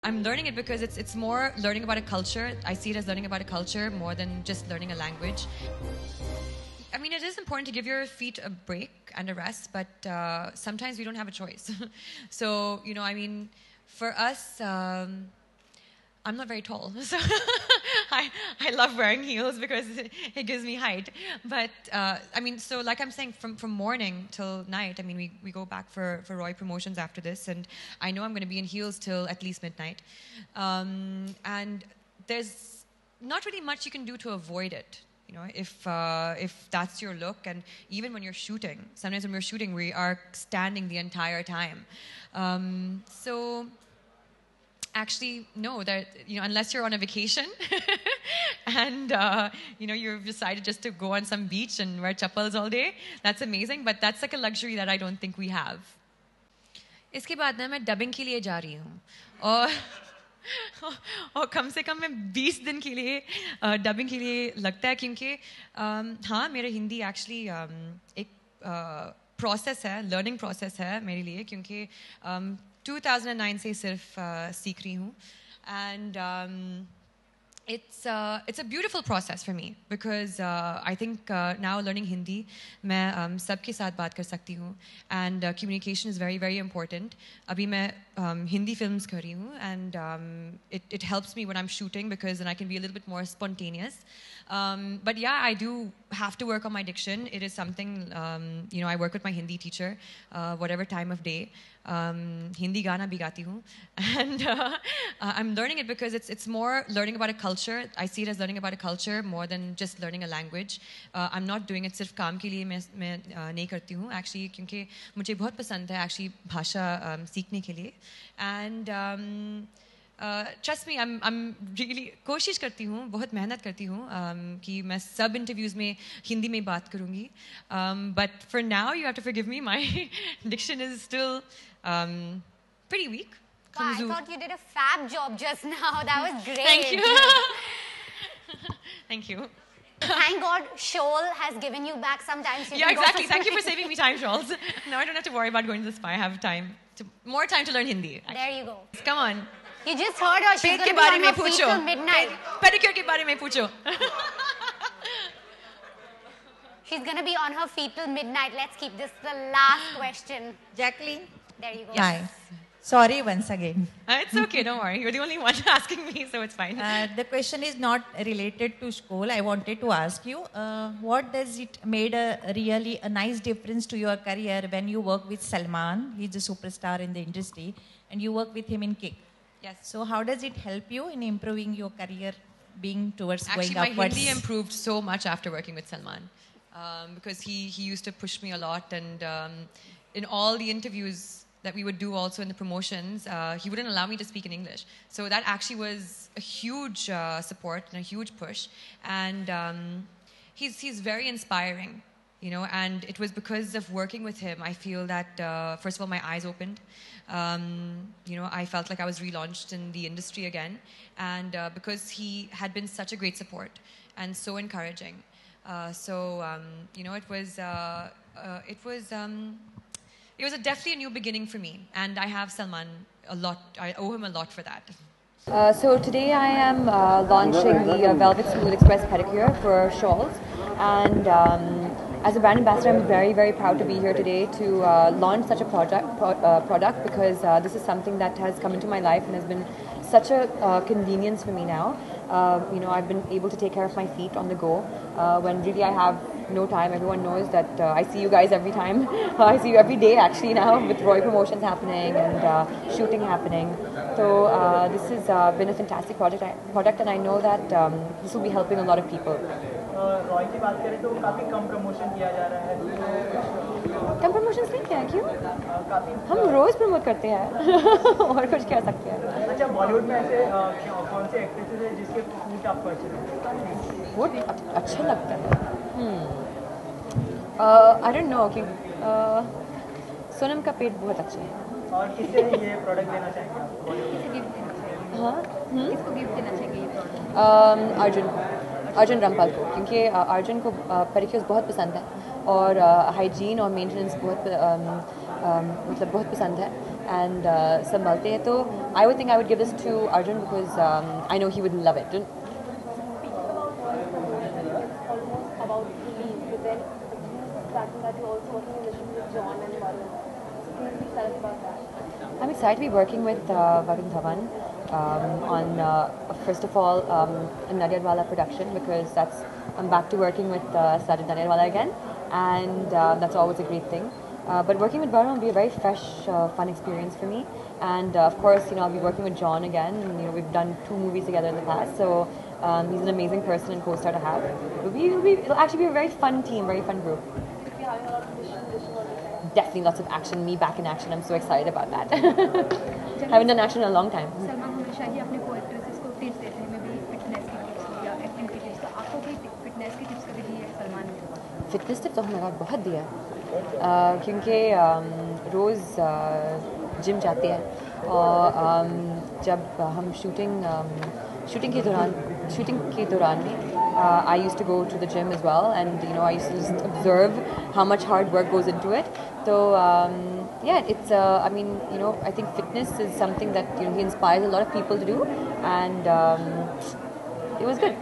I'm learning it because it's more learning about a culture. I see it as learning about a culture more than just learning a language. I mean, it is important to give your feet a break and a rest, but sometimes we don't have a choice. So, you know, I mean, for us, I'm not very tall, so I love wearing heels because it gives me height. But I mean, so like I'm saying, from morning till night, I mean, we go back for Roy Promotions after this, and I know I'm going to be in heels till at least midnight. And there's not really much you can do to avoid it. You know, if that's your look, and even when you're shooting, sometimes when we're shooting, we are standing the entire time. So actually, no, that, you know, unless you're on a vacation and you know, you've decided just to go on some beach and wear chappals all day, that's amazing. But that's like a luxury that I don't think we have. इसके बाद ना मैं dubbing के लिए जा रही हूँ और कम से कम मैं 20 दिन के लिए डबिंग के लिए लगता है, क्योंकि हाँ, मेरा हिंदी एक्चुअली एक प्रोसेस है, लर्निंग प्रोसेस है मेरे लिए, क्योंकि 2009 से सिर्फ सीख रही हूँ. And it's a beautiful process for me because I think now learning Hindi, मैं सबके साथ बात कर सकती हूँ, and communication is very very important. अभी मैं Hindi films कर रही हूँ, and it helps me when I'm shooting because then I can be a little bit more spontaneous. But yeah, I do have to work on my diction. It is something, you know, I work with my Hindi teacher, whatever time of day. Hindi गाना भी गाती हूँ, and I'm learning it because it's more learning about a culture. I see it as learning about a culture more than just learning a language. I'm not doing it सिर्फ काम के लिए मैं नहीं करती हूँ actually, क्योंकि मुझे बहुत पसंद है actually भाषा सीखने के लिए. And trust me, I'm really कोशिश करती हूँ, बहुत मेहनत करती हूँ कि मैं सब इंटरव्यूज़ में हिंदी में बात करूँगी. But for now, you have to forgive me. My diction is still pretty weak. Wow, I thought you did a fab job just now. That was great. Thank you. Thank you. Thank God Shoal has given you back sometimes. Yeah, exactly. Thank you for saving me time, Shoals. Now I don't have to worry about going to the spa. I have more time to learn Hindi. There you go. Come on. You just heard her. She's going to be on her feet till midnight. Pedicure के बारे में पूछो. She's going to be on her feet till midnight. Let's keep this the last question. Jacqueline? There you go. Yes. Sorry once again. It's okay, don't worry. You're the only one asking me, so it's fine. The question is not related to school. I wanted to ask you, what does it made a nice difference to your career when you work with Salman? He's a superstar in the industry, and you work with him in Kick. Yes. So how does it help you in improving your career, being towards Actually, going upwards? my Hindi improved so much after working with Salman, because he used to push me a lot, and in all the interviews that we would do also in the promotions, he wouldn't allow me to speak in English. So that actually was a huge support and a huge push. And he's very inspiring, you know, and it was because of working with him, I feel that, first of all, my eyes opened. You know, I felt like I was relaunched in the industry again. And because he had been such a great support and so encouraging. You know, it was definitely a new beginning for me, and I have Salman a lot. I owe him a lot for that. So today I am launching the Velvet Smooth Express pedicure for Shawls, and as a brand ambassador, I'm very, very proud to be here today to launch such a product because this is something that has come into my life and has been such a convenience for me now. You know, I've been able to take care of my feet on the go when really I have no time. Everyone knows that I see you guys every time. I see you every day actually now with Roy Promotions happening and shooting happening. So this has been a fantastic product and I know that this will be helping a lot of people. Roy की बात करें तो काफ़ी कम promotion किया जा रहा है. कम promotions नहीं किया क्यों? हम रोज़ प्रमोट करते हैं और कुछ कह सकते हैं. अच्छा, बॉलीवुड में ऐसे कौन से एक्ट्रेसेस हैं जिसके फूट आपको अच्छे लगते हैं? बहुत अच्छा लगता है. I don't know कि सोनम का पेट बहुत अच्छा है. और किसे ये प्रोडक्ट देना चाहेंगे आप? हाँ, किसको गिफ्ट देना चाहेंगे ये प्रोडक्ट? अर्जुन रामपाल को, क्योंकि अर्जुन को पेडिक्योर्स बहुत पसंद है और हाइजीन और मेंटेनेंस बहुत मतलब बहुत पसंद है. and संभलते हैं. So I would think I would give this to Arjun because I know he would love it. About release, but then the fact that you're also working in relation with John and Varun. So please be tell us about that. I'm excited to be working with Varun Dhawan on, first of all, a Nadyadwala production because I'm back to working with Sajid Nadyadwala again, and that's always a great thing. But working with Varun will be a very fresh, fun experience for me. And of course, I'll be working with John again. We've done 2 movies together in the past, so he's an amazing person and co-star to have. It'll actually be a very fun team, very fun group. We're having a lot of mission all the time. Definitely lots of action. Me back in action. I'm so excited about that. Haven't done action in a long time. Salman हमेशा ही अपने को actresses को tips देते हैं, मैं भी fitness की tips या एक्टिंग की टिप्स. तो आपको कोई फिटनेस की टिप्स कभी दी है सलमान ने? Fitness tips, oh my god, बहुत दिया क्योंकि रोज़ जिम जाती है और जब हम शूटिंग के दौरान में I used to go to the gym as well, and I used to just observe how much hard work goes into it. So yeah, it's I think fitness is something that he inspires a lot of people to do, and it was good.